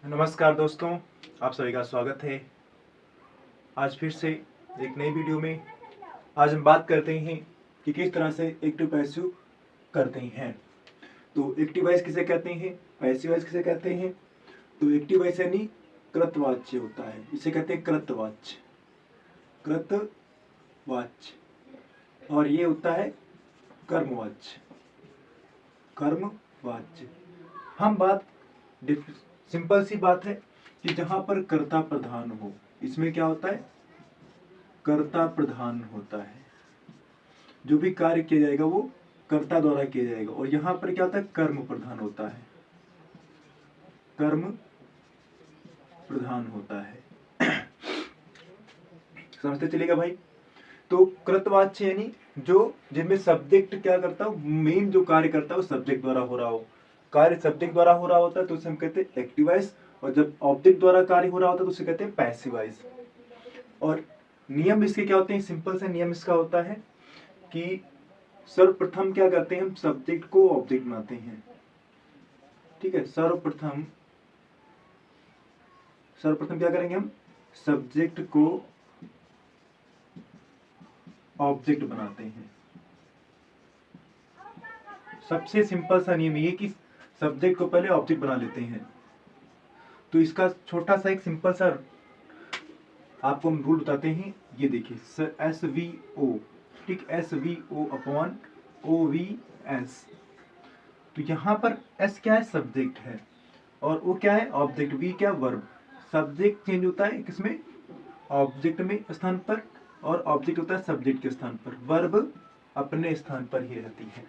नमस्कार दोस्तों, आप सभी का स्वागत है। आज फिर से एक नई वीडियो में आज हम बात करते हैं कि किस तरह से एक्टिव पैसिव करते हैं। तो एक्टिव वॉइस किसे कहते हैं, पैसिव वॉइस किसे कहते हैं। तो एक्टिव वॉइस यानी कृतवाच्य होता है, इसे कहते हैं कृतवाच्य। कृतवाच्य और ये होता है कर्मवाच्य। कर्मवाच्य हम बात सिंपल सी बात है कि जहां पर कर्ता प्रधान हो, इसमें क्या होता है, कर्ता प्रधान होता है। जो भी कार्य किया जाएगा वो कर्ता द्वारा किया जाएगा। और यहां पर क्या होता है, कर्म प्रधान होता है। कर्म प्रधान होता है। समझते चलेगा भाई। तो कृतवाच्य यानी जो जिनमें सब्जेक्ट क्या करता हो, मेन जो कार्य करता है वो सब्जेक्ट द्वारा हो रहा हो। कार्य सब्जेक्ट द्वारा हो रहा होता है तो उसे हम कहते हैं एक्टिव वॉइस, और जब ऑब्जेक्ट द्वारा कार्य हो रहा होता है तो उसे कहते हैं पैसिव वॉइस। और नियम इसके क्या होते हैं, सिंपल सा नियम इसका होता है कि सर्वप्रथम क्या करते हैं, हम सब्जेक्ट को ऑब्जेक्ट बनाते हैं। ठीक है, सर्वप्रथम क्या करेंगे, हम सब्जेक्ट को ऑब्जेक्ट बनाते हैं। सबसे सिंपल सा नियम ये कि सब्जेक्ट को पहले ऑब्जेक्ट बना लेते हैं। तो इसका छोटा सा एक सिंपल सा आपको हम रूल बताते हैं। ये देखिए, SVO, ठीक, SVO अपॉन OVS। तो यहाँ पर S क्या है, सब्जेक्ट है, और O क्या है, ऑब्जेक्ट। V क्या, वर्ब। सब्जेक्ट चेंज होता है किसमें, ऑब्जेक्ट में स्थान पर, और ऑब्जेक्ट होता है सब्जेक्ट के स्थान पर। वर्ब अपने स्थान पर ही रहती है।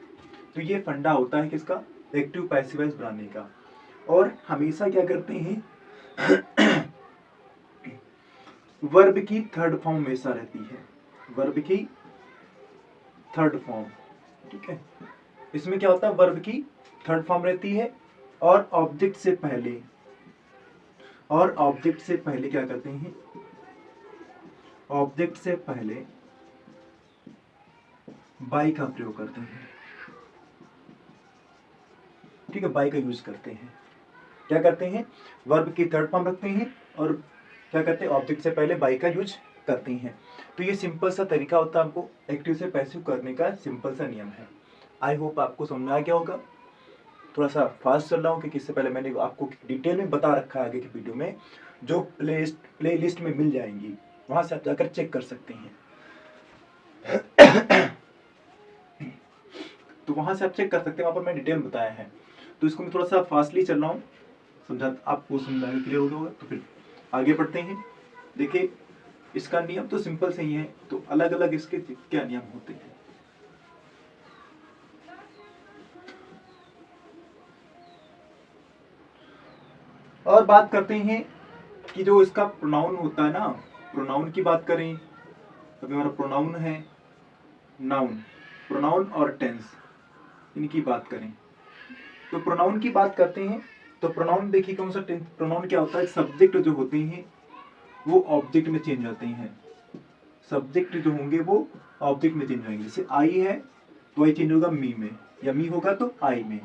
तो ये फंडा होता है किसका, एक्टिव पैसिव वॉइस बनाने का। और हमेशा क्या करते हैं, वर्ब की थर्ड फॉर्म हमेशा रहती है। वर्ब की थर्ड फॉर्म, ठीक है। इसमें क्या होता है, वर्ब की थर्ड फॉर्म रहती है, और ऑब्जेक्ट से पहले, क्या करते हैं, ऑब्जेक्ट से पहले बाई का प्रयोग करते हैं। ठीक है, बाई का यूज करते हैं। क्या करते हैं, वर्ब की थर्ड फॉर्म रखते हैं, और क्या करते हैं, ऑब्जेक्ट से पहले बाई का यूज करते हैं। तो ये सिंपल सा तरीका होता है आपको एक्टिव से पैसिव करने का, सिंपल सा नियम है। आई होप आपको समझ में आ गया होगा। थोड़ा सा फास्ट चल रहा हूँ क्योंकि इससे पहले मैंने आपको डिटेल में बता रखा है आगे की वीडियो में, जो प्ले लिस्ट में मिल जाएंगी, वहां से आप जाकर चेक कर सकते हैं। तो वहां से आप चेक कर सकते हैं, वहां पर मैं डिटेल बताया है। तो इसको मैं थोड़ा सा फास्टली चल रहा हूँ, समझा आपको, समझाने क्लियर हो गया होगा। तो फिर आगे बढ़ते हैं। देखिए, इसका नियम तो सिंपल से ही है, तो अलग अलग इसके क्या नियम होते हैं। और बात करते हैं कि जो इसका प्रोनाउन होता है ना, प्रोनाउन की बात करें, तो हमारा प्रोनाउन है नाउन, प्रोनाउन और टेंस, इनकी बात करें। तो प्रोनाउन की बात करते हैं, तो प्रोनाउन देखिए कौन सा प्रोनाउन क्या होता है, सब्जेक्ट जो होते हैं वो ऑब्जेक्ट में चेंज होते हैं। सब्जेक्ट जो होंगे वो ऑब्जेक्ट में चेंज होंगे। जैसे आई है तो आई चेंज होगा मी में, या मी होगा तो आई में।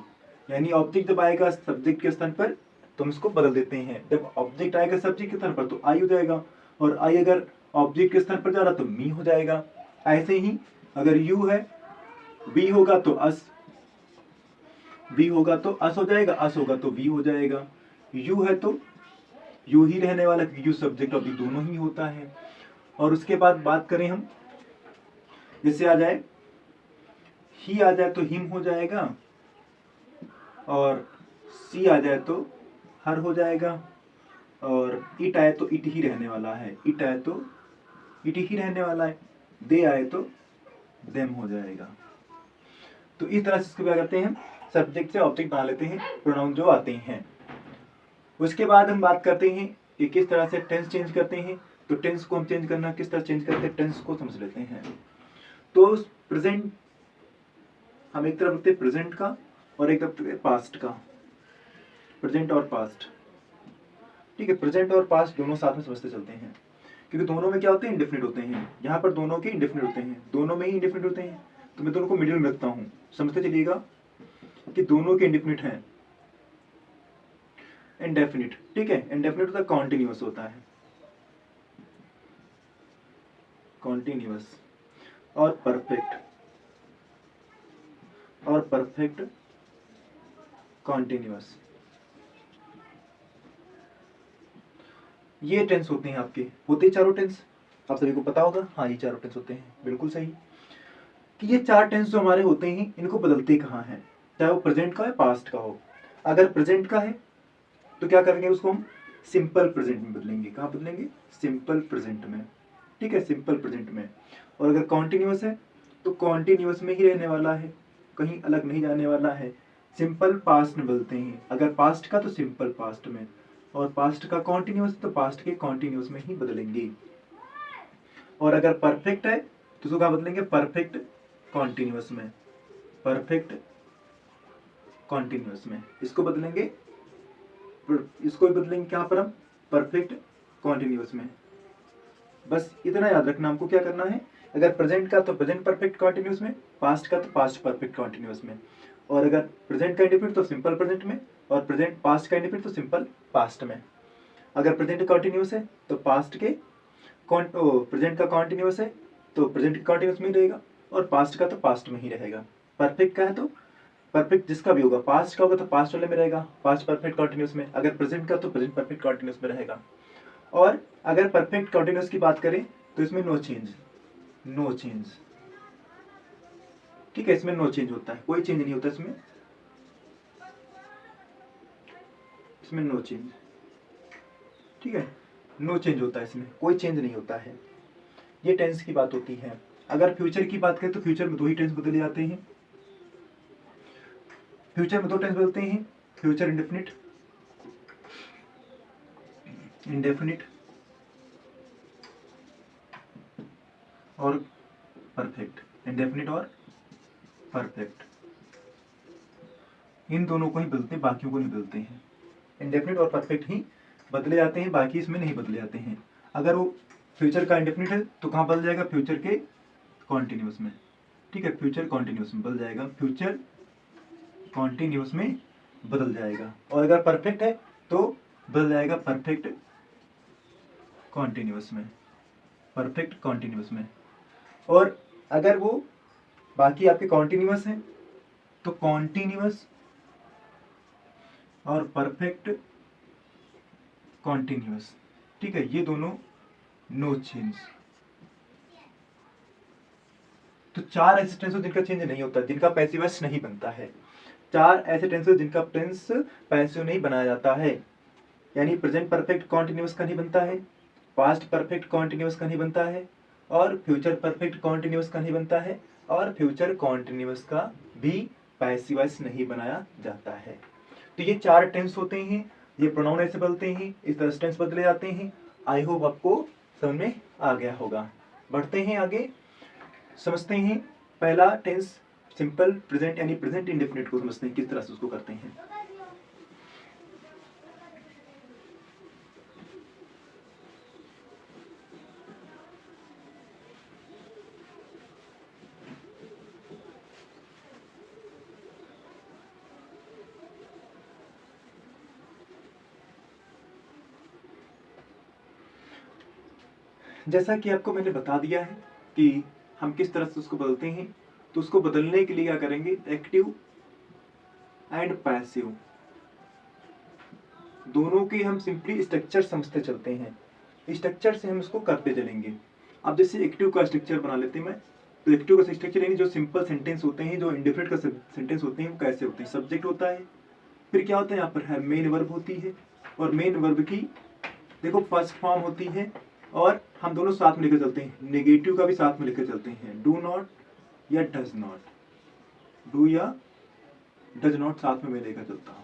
यानी ऑब्जेक्ट जब आएगा सब्जेक्ट के स्थान पर तो हम इसको बदल देते हैं। जब ऑब्जेक्ट आएगा सब्जेक्ट के स्थान पर तो आई हो जाएगा, और आई अगर ऑब्जेक्ट के स्थान पर जा रहा तो मी हो जाएगा। ऐसे ही अगर यू है, बी होगा तो अस, बी होगा तो अस हो जाएगा, अस होगा तो वी हो जाएगा। यू है तो यू ही रहने वाला, यू सब्जेक्ट और वी दोनों ही होता है। और उसके बाद बात करें हम, जैसे आ जाए ही आ जाए तो हिम हो जाएगा, और सी आ जाए तो हर हो जाएगा, और इट आए तो इट ही रहने वाला है, इट आए तो इट ही रहने वाला है, दे आए तो देम हो जाएगा। तो इस तरह से इसको क्या करते हैं, सब्जेक्ट से ऑब्जेक्ट बना लेते हैं प्रोनाउन जो आते हैं। उसके बाद हम बात करते हैं कि किस तरह से टेंस चेंज करते हैं। तो टेंस को हम चेंज करना किस तरह चेंज करते हैं, टेंस को समझ लेते हैं। तो प्रेजेंट हम एक तरफ रखते हैं प्रेजेंट का, और एक तरफ रखते हैं पास्ट का, प्रेजेंट और पास्ट। ठीक है, प्रेजेंट और पास्ट दोनों साथ में समझते चलते हैं, क्योंकि दोनों में क्या होते हैं, इंडेफिनिट होते हैं। यहाँ पर दोनों के इंडेफिनिट होते हैं, दोनों में ही इंडेफिनिट होते हैं। तो मैं दोनों को मिडिल में रखता हूँ, समझते चलिएगा कि दोनों के इंडेफिनिट हैं। इंडेफिनिट, ठीक है। इंडेफिनिट होता है कॉन्टिन्यूस होता है, कॉन्टिन्यूस। और परफेक्ट कॉन्टिन्यूस, ये टेंस होते हैं आपके, होते हैं चारों टेंस, आप सभी को पता होगा। हाँ, ये चारों टेंस होते हैं, बिल्कुल सही। कि ये चार टेंस जो हमारे होते हैं इनको बदलते कहाँ हैं, चाहे वो प्रेजेंट का है पास्ट का हो। अगर प्रेजेंट का है तो क्या करेंगे, उसको हम सिंपल प्रेजेंट में बदलेंगे। कहाँ बदलेंगे, सिंपल प्रेजेंट में, ठीक है, सिंपल प्रेजेंट में। और अगर कॉन्टिन्यूस है तो कॉन्टिन्यूस में ही रहने वाला है, कहीं अलग नहीं जाने वाला है। सिंपल पास्ट में बदलते हैं, अगर पास्ट का तो सिंपल पास्ट में, और पास्ट का कॉन्टिन्यूस तो पास्ट के कॉन्टिन्यूस में ही बदलेंगे। और अगर परफेक्ट है तो उसको क्या बदलेंगे, परफेक्ट कॉन्टिन्यूस में, परफेक्ट कॉन्टिन्यूस में इसको बदलेंगे, इसको भी बदलेंगे क्या पर हम, परफेक्ट कॉन्टिन्यूस में। बस इतना याद रखना हमको, क्या करना है, अगर प्रेजेंट का तो प्रेजेंट परफेक्ट कॉन्टिन्यूस में, पास्ट का तो पास्ट परफेक्ट कॉन्टिन्यूस में, और अगर प्रेजेंट का इंडेफिनिट तो सिंपल प्रेजेंट में, और प्रेजेंट पास्ट का इंडेफिनिट तो सिंपल पास्ट में। अगर प्रेजेंट कॉन्टिन्यूस है तो पास्ट के प्रेजेंट का कॉन्टिन्यूस है तो प्रेजेंट कॉन्टिन्यूस में ही रहेगा, और पास्ट का तो पास्ट में ही रहेगा। परफेक्ट का है तो परफेक्ट जिसका भी होगा, पास्ट का होगा तो पास्ट वाले में रहेगा, पास्ट परफेक्ट कॉन्टिन्यूस में। अगर प्रेजेंट का तो प्रेजेंट परफेक्ट कॉन्टिन्यूस में रहेगा। और अगर परफेक्ट कॉन्टिन्यूस की बात करें तो इसमें नो चेंज, नो चेंज, ठीक है, इसमें नो चेंज होता है, कोई चेंज नहीं होता इसमें, इसमें नो चेंज, ठीक है, नो चेंज होता है, इसमें कोई चेंज नहीं होता है। ये टेंस की बात होती है। अगर फ्यूचर की बात करें तो फ्यूचर में दो ही टेंस बदले जाते हैं, फ्यूचर में दो टेंस बदलते हैं, फ्यूचर इंडेफिनिट, इंडेफिनिट और परफेक्ट, इंडेफिनिट और परफेक्ट, इन दोनों को ही बदलते हैं, बाकियों को नहीं बदलते हैं। इंडेफिनिट और परफेक्ट ही बदले जाते हैं, बाकी इसमें नहीं बदले जाते हैं। अगर वो फ्यूचर का इंडेफिनिट है तो कहाँ बदल जाएगा, फ्यूचर के कॉन्टिन्यूस में, ठीक है, फ्यूचर कॉन्टिन्यूस में बदल जाएगा, फ्यूचर कॉन्टिन्यूस में बदल जाएगा। और अगर परफेक्ट है तो बदल जाएगा परफेक्ट कॉन्टिन्यूस में, परफेक्ट कॉन्टिन्यूस में। और अगर वो बाकी आपके कॉन्टिन्यूस हैं तो कॉन्टिन्यूस और परफेक्ट कॉन्टिन्यूस, ठीक है, ये दोनों नो चेंज। तो चार ऐसे टेंस जिनका चेंज नहीं होता, जिनका पैसिव वॉइस नहीं बनता है। चार ऐसे टेंस जिनका टेंस पैसिव नहीं बनाया जाता है, यानी प्रेजेंट परफेक्ट कॉन्टिन्यूस का नहीं बनता है, पास्ट परफेक्ट कॉन्टिन्यूस का नहीं बनता है, और फ्यूचर परफेक्ट कॉन्टिन्यूस का नहीं बनता है, और फ्यूचर कॉन्टिन्यूस का भी पैसिव वॉइस नहीं बनाया जाता है। तो ये चार टेंस होते हैं, ये प्रोनाउन ऐसे बदलते हैं, इस तरह से टेंस बदले जाते हैं। आई होप आपको समझ में आ गया होगा। बढ़ते हैं आगे, समझते हैं पहला टेंस सिंपल प्रेजेंट यानी प्रेजेंट इंडेफिनिट को समझते हैं, किस तरह से उसको करते हैं। जैसा कि आपको मैंने बता दिया है कि हम किस तरह से उसको बदलते हैं, तो उसको बदलने के लिए क्या करेंगे, एक्टिव एंड पैसिव दोनों के हम सिंपली स्ट्रक्चर समझते चलते हैं, स्ट्रक्चर से हम इसको करते चलेंगे। अब जैसे एक्टिव का स्ट्रक्चर बना लेते हैं मैं, तो एक्टिव का स्ट्रक्चर यानी जो सिंपल सेंटेंस होते हैं, जो इंडेफिनिट का सेंटेंस होते हैं, वो कैसे होते हैं, सब्जेक्ट होता है, फिर क्या होता है यहाँ पर है मेन वर्ब होती है, और मेन वर्ब की देखो फर्स्ट फॉर्म होती है, और हम दोनों साथ में लेकर चलते हैं, नेगेटिव का भी साथ में लेकर चलते हैं, डू नॉट या डज नॉट, डू या डज नॉट साथ में मैं लेकर चलता हूँ,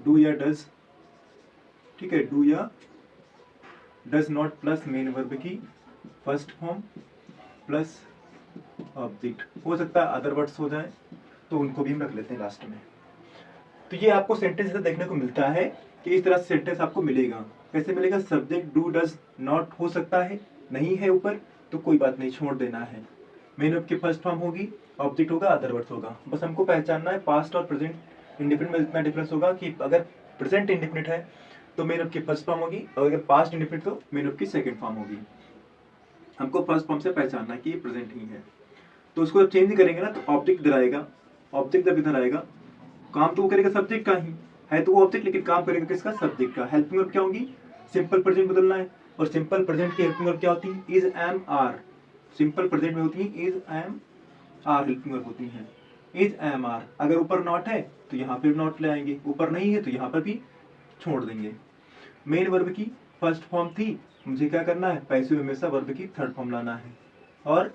डू या डज, ठीक है, डू या does not plus main verb की फर्स्ट फॉर्म प्लस ऑब्जेक्ट, हो सकता है अदर वर्ड्स हो जाए तो उनको भी हम रख लेते हैं लास्ट में। तो ये आपको सेंटेंस से देखने को मिलता है कि इस तरह से सेंटेंस आपको मिलेगा। कैसे मिलेगा, सब्जेक्ट डू डज नॉट हो सकता है, नहीं है ऊपर तो कोई बात नहीं, छोड़ देना है, मेन वर्ब की फर्स्ट फॉर्म होगी, ऑब्जेक्ट होगा, अदर वर्ड्स होगा। बस हमको पहचानना है पास्ट और प्रेजेंट इंडेफिनिट में इतना डिफरेंस होगा कि अगर प्रेजेंट इंडेफिनिट है तो मेन वर्ब की फर्स्ट फॉर्म होगी, और अगर पास्ट इंडेफिनिट तो मेन वर्ब की सेकंड फॉर्म होगी। हमको फर्स्ट फॉर्म से पहचानना है कि ये प्रेजेंट ही है। तो उसको जब चेंज करेंगे ना तो ऑब्जेक्ट इधर आएगा, ऑब्जेक्ट जब इधर आएगा काम तो वो करेगा सब्जेक्ट का ही है, तो वो ऑब्जेक्ट लेकिन काम करेगा किसका, सब्जेक्ट का। हेल्पिंग वर्ब क्या होगी, सिंपल प्रेजेंट बदलना है, और सिंपल प्रेजेंट की हेल्पिंग वर्ब क्या होती है, is am are. Simple present में होती है is am are helping verb होती है, इज एम आर। अगर ऊपर नॉट है तो यहाँ पे नॉट ले आएंगे, ऊपर नहीं है तो यहाँ पर भी छोड़ देंगे। मेन वर्ब की फर्स्ट फॉर्म थी, मुझे क्या करना है, पैसिव में हमेशा वर्ब की थर्ड फॉर्म लाना है, और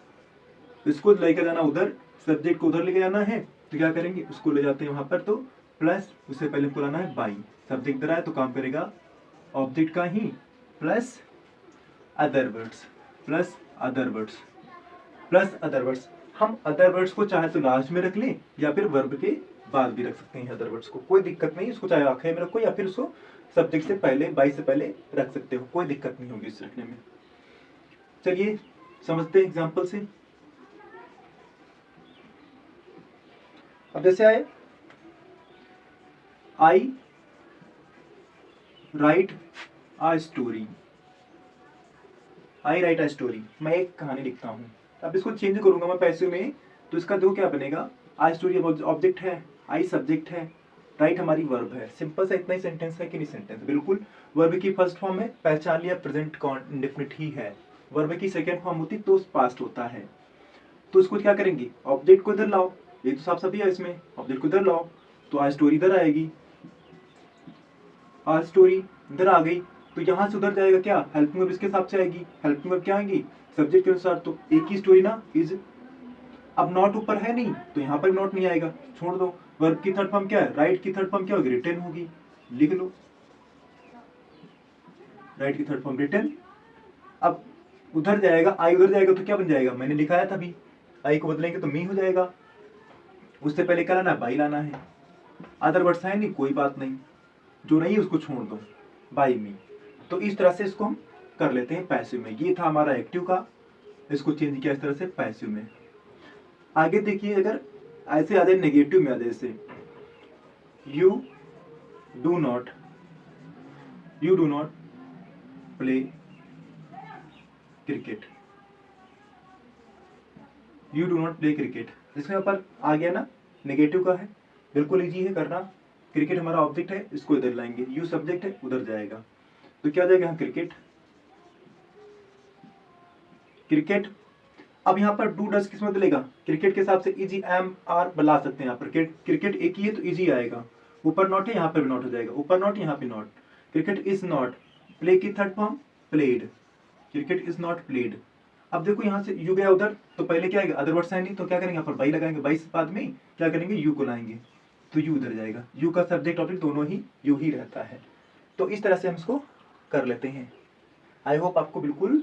इसको लेकर जाना उधर, सब्जेक्ट को उधर लेके जाना है तो क्या करेंगे, उसको ले जाते हैं वहां पर, तो प्लस उससे पहले हमको लाना है बाई। सब्जेक्ट इधर आए तो काम करेगा ऑब्जेक्ट का ही, plus other words, plus other words, plus other words. हम अदर वर्ड्स को चाहे तो लास्ट में रख लें या फिर वर्ब के बाद भी रख सकते हैं अदर वर्ड्स को, कोई दिक्कत नहीं। इसको चाहे आखिर में रखो या फिर उसको सब्जेक्ट से पहले, बाई से पहले रख सकते हो, कोई दिक्कत नहीं होगी इस रखने में। चलिए समझते हैं एग्जाम्पल से। अब जैसे आए, आई राइट आ स्टोरी, आई राइट आ स्टोरी, मैं एक कहानी लिखता हूँ। अब इसको चेंज करूंगा मैं पैसिव में, तो इसका दो क्या बनेगा, आ स्टोरी ऑब्जेक्ट है, आई सब्जेक्ट है, राइट हमारी वर्ब है। सिंपल सा इतना ही सेंटेंस है कि नहीं सेंटेंस, बिल्कुल। वर्ब की फर्स्ट फॉर्म है, पहचान लिया प्रेजेंट इंडेफिनिट ही है। वर्ब की सेकंड फॉर्म होती तो पास्ट होता है, तो इसको क्या करेंगे, ऑब्जेक्ट को इधर लाओ, ये तो साफ सभी है इसमें, ऑब्जेक्ट को इधर लाओ तो आ स्टोरी इधर आएगी, आ स्टोरी इधर आ गई, तो यहाँ से उधर जाएगा क्या, हेल्पिंग वर्ब इसके हिसाब से आएगी। हेल्पिंग वर्ब क्या आएगी, सब्जेक्ट के अनुसार, तो एक ही स्टोरी ना, इज। अब नॉट ऊपर है नहीं तो यहाँ पर नॉट नहीं आएगा, छोड़ दो। वर्ब की थर्ड फॉर्म क्या है, राइट की थर्ड फॉर्म क्या होगी, रिटन होगी, लिख लो, राइट की थर्ड फॉर्म रिटन। अब उधर जाएगा, आई उधर जाएगा तो क्या बन जाएगा, मैंने लिखाया था अभी, आई को बदलेंगे तो मी हो जाएगा, उससे पहले क्या लाना है, बाई लाना है। अदर वर्ड्स है नहीं, कोई बात नहीं, जो नहीं है उसको छोड़ दो, बाई मी। तो इस तरह से इसको हम कर लेते हैं पैसिव में। ये था हमारा एक्टिव का, इसको चेंज किया इस तरह से पैसिव में। आगे देखिए, अगर ऐसे आ जाए नेगेटिव में आ जाए, जैसे you do not play cricket, you do not play cricket, जिसमें ऊपर आ गया ना, नेगेटिव का है, बिल्कुल इजी है करना। क्रिकेट हमारा ऑब्जेक्ट है, इसको इधर लाएंगे, यू सब्जेक्ट है, उधर जाएगा, तो क्या जाएगा यहाँ क्रिकेट, क्रिकेट। अब यहाँ पर डू डस किसमें बदलेगा, क्रिकेट के हिसाब से इजी एम आर बना सकते हैं यहाँ पर, क्रिकेट एक ही है तो इजी आएगा, ऊपर नॉट है यहाँ पर भी नॉट हो जाएगा, ऊपर नॉट यहाँ पे not, cricket is not, play की third form played, cricket is not played. अब देखो यहाँ से यू गया उधर तो पहले क्या आएगा, अदर वर्ड्स है नहीं तो क्या करेंगे यहाँ पर बाई लगाएंगे, बाई से बाद में क्या करेंगे, यू को लाएंगे तो यू उधर जाएगा, यू का सब्जेक्ट ऑब्जेक्ट दोनों ही यू ही रहता है। तो इस तरह से हम इसको कर लेते हैं। आई होप आपको बिल्कुल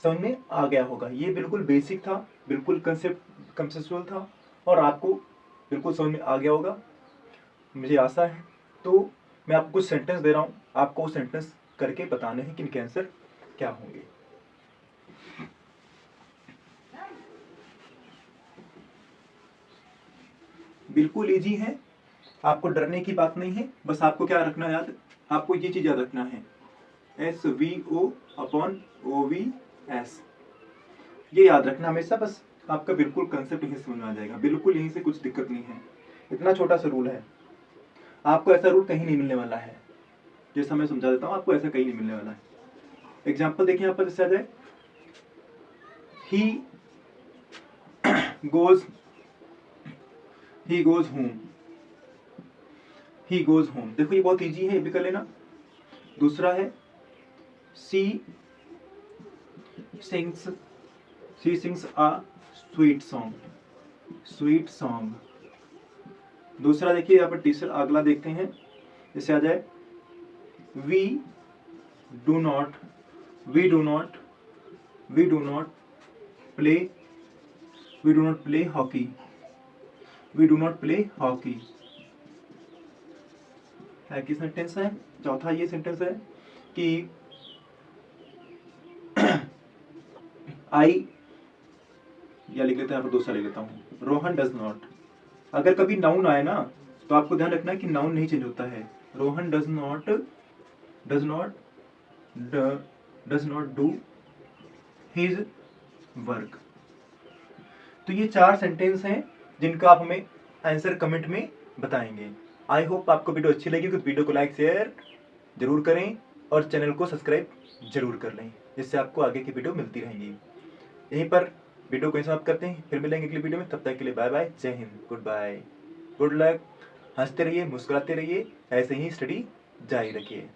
समझ में आ गया होगा, ये बिल्कुल बेसिक था, बिल्कुल कंसेप्चुअल था, और आपको बिल्कुल समझ में आ गया होगा मुझे आशा है। तो मैं आपको कुछ सेंटेंस दे रहा हूँ, आपको वो सेंटेंस करके बताने हैं कि इनके आंसर क्या होंगे। बिल्कुल इजी है, आपको डरने की बात नहीं है, बस आपको क्या रखना याद, आपको ये चीज याद रखना है, SVO/OVS, ये याद रखना हमेशा, बस आपका बिल्कुल कंसेप्ट यहीं समझ में आ जाएगा, बिल्कुल यहीं से कुछ दिक्कत नहीं है। इतना छोटा सा रूल है, आपको ऐसा रूल कहीं नहीं मिलने वाला है, जैसा मैं समझा देता हूँ आपको ऐसा कहीं नहीं मिलने वाला है। एग्जाम्पल देखिए यहाँ पर, जैसे आ जाए ही गोज होम, देखो ये बहुत इजी है, ये भी कर लेना। दूसरा है she sings a sweet song. दूसरा देखिए यहाँ पर तीसरा अगला देखते हैं, जैसे आ जाए we do not play hockey, है कि सेंटेंस है। चौथा ये सेंटेंस है कि आई, या लिख लेते हैं, यहाँ पर दूसरा लिख लेता हूँ, रोहन डज नॉट। अगर कभी नाउन आए ना तो आपको ध्यान रखना है कि नाउन नहीं चेंज होता है, Rohan does not do his work. तो ये 4 सेंटेंस हैं जिनका आप हमें आंसर कमेंट में बताएंगे। आई होप आपको वीडियो अच्छी लगी, तो वीडियो को लाइक शेयर जरूर करें और चैनल को सब्सक्राइब जरूर कर लें, जिससे आपको आगे की वीडियो मिलती रहेंगी। यहीं पर वीडियो को समाप्त करते हैं, फिर मिलेंगे अगली वीडियो में। तब तक के लिए बाय बाय, जय हिंद, गुड बाय, गुड लक। हंसते रहिए, मुस्कुराते रहिए, ऐसे ही स्टडी जारी रखिए।